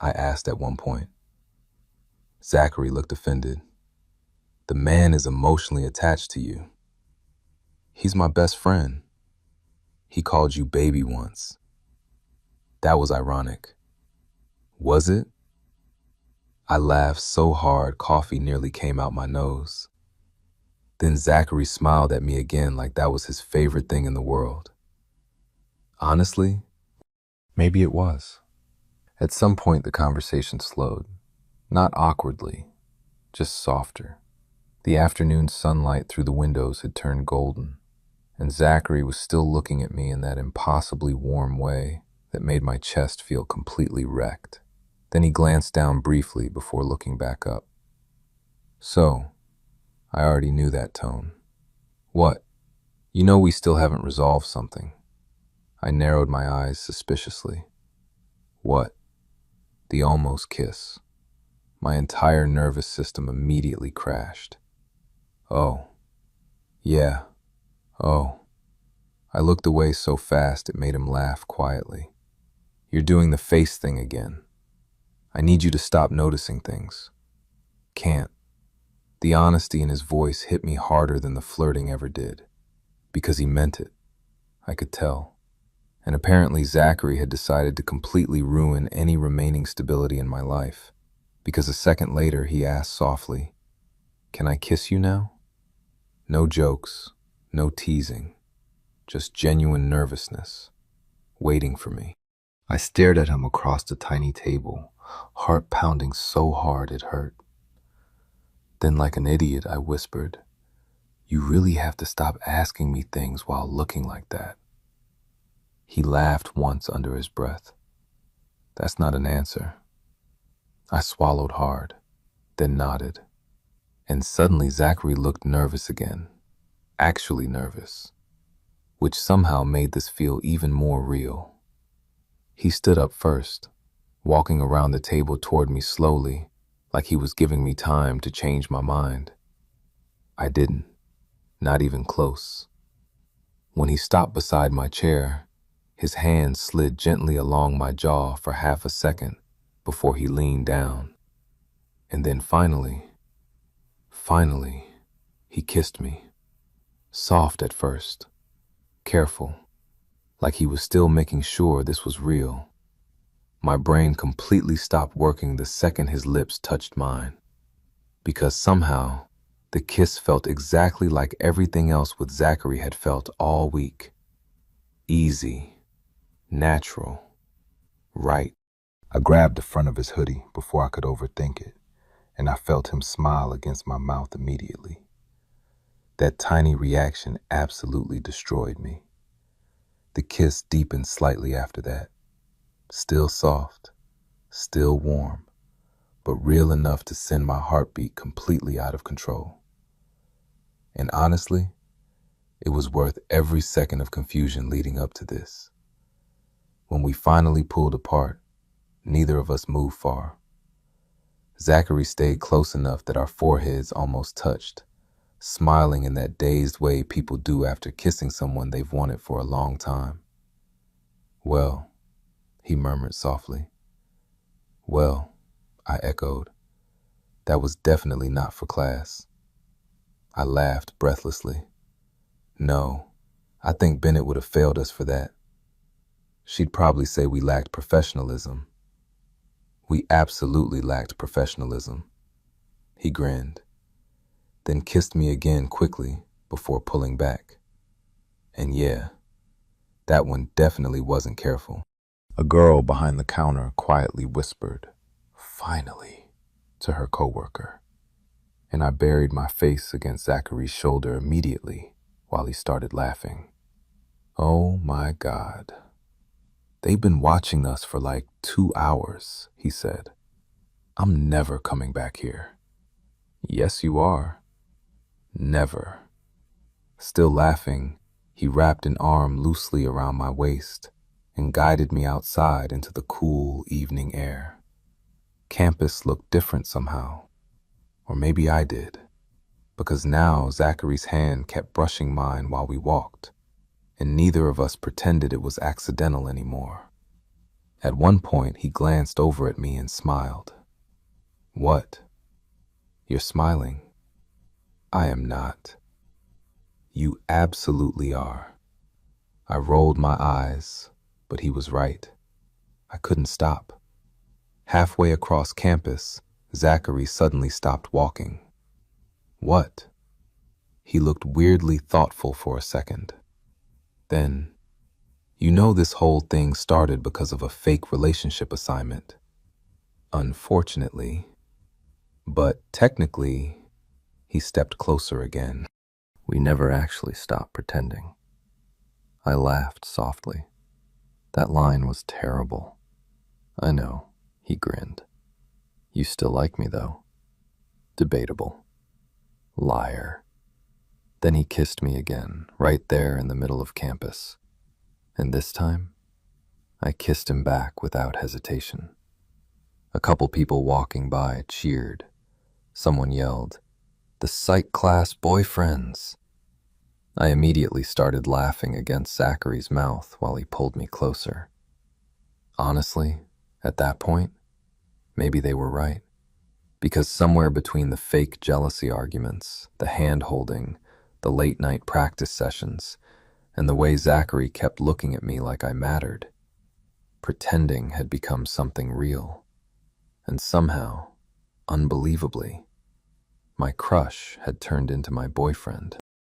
I asked at one point. Zachary looked offended. The man is emotionally attached to you. He's my best friend. He called you baby once. That was ironic. Was it? I laughed so hard coffee nearly came out my nose. Then Zachary smiled at me again like that was his favorite thing in the world. Honestly, maybe it was. At some point the conversation slowed. Not awkwardly, just softer. The afternoon sunlight through the windows had turned golden, and Zachary was still looking at me in that impossibly warm way that made my chest feel completely wrecked. Then he glanced down briefly before looking back up. So, I already knew that tone. What? You know we still haven't resolved something. I narrowed my eyes suspiciously. What? The almost kiss. My entire nervous system immediately crashed. Oh. Yeah. Oh. I looked away so fast it made him laugh quietly. You're doing the face thing again. I need you to stop noticing things. Can't. The honesty in his voice hit me harder than the flirting ever did. Because he meant it. I could tell. And apparently Zachary had decided to completely ruin any remaining stability in my life. Because a second later he asked softly, "Can I kiss you now?" No jokes, no teasing, just genuine nervousness, waiting for me. I stared at him across the tiny table, heart pounding so hard it hurt. Then, like an idiot, I whispered, "You really have to stop asking me things while looking like that." He laughed once under his breath. "That's not an answer." I swallowed hard, then nodded. And suddenly Zachary looked nervous again, actually nervous, which somehow made this feel even more real. He stood up first, walking around the table toward me slowly, like he was giving me time to change my mind. I didn't, not even close. When he stopped beside my chair, his hand slid gently along my jaw for half a second before he leaned down. And then finally, he kissed me. Soft at first, careful, like he was still making sure this was real. My brain completely stopped working the second his lips touched mine, because somehow the kiss felt exactly like everything else with Zachary had felt all week. Easy, natural, right. I grabbed the front of his hoodie before I could overthink it, and I felt him smile against my mouth immediately. That tiny reaction absolutely destroyed me. The kiss deepened slightly after that, still soft, still warm, but real enough to send my heartbeat completely out of control. And honestly, it was worth every second of confusion leading up to this. When we finally pulled apart, neither of us moved far. Zachary stayed close enough that our foreheads almost touched, smiling in that dazed way people do after kissing someone they've wanted for a long time. "Well," he murmured softly. "Well," I echoed. "That was definitely not for class." I laughed breathlessly. "No, I think Bennett would have failed us for that. She'd probably say we lacked professionalism." "We absolutely lacked professionalism." He grinned, then kissed me again quickly before pulling back. And yeah, that one definitely wasn't careful. A girl behind the counter quietly whispered, "Finally," to her coworker, and I buried my face against Zachary's shoulder immediately while he started laughing. "Oh my God. They've been watching us for like 2 hours," he said. "I'm never coming back here." "Yes, you are." "Never." Still laughing, he wrapped an arm loosely around my waist and guided me outside into the cool evening air. Campus looked different somehow, or maybe I did, because now Zachary's hand kept brushing mine while we walked, and neither of us pretended it was accidental anymore. At one point, he glanced over at me and smiled. "What? You're smiling?" "I am not." "You absolutely are." I rolled my eyes, but he was right. I couldn't stop. Halfway across campus, Zachary suddenly stopped walking. "What?" He looked weirdly thoughtful for a second. Then, "You know this whole thing started because of a fake relationship assignment. Unfortunately, but technically," he stepped closer again, "we never actually stopped pretending." I laughed softly. That line was terrible. "I know," he grinned. "You still like me, though." "Debatable." "Liar." Then he kissed me again, right there in the middle of campus. And this time, I kissed him back without hesitation. A couple people walking by cheered. Someone yelled, "The psych class boyfriends!" I immediately started laughing against Zachary's mouth while he pulled me closer. Honestly, at that point, maybe they were right. Because somewhere between the fake jealousy arguments, the hand-holding, the late-night practice sessions, and the way Zachary kept looking at me like I mattered, pretending had become something real. And somehow, unbelievably, my crush had turned into my boyfriend.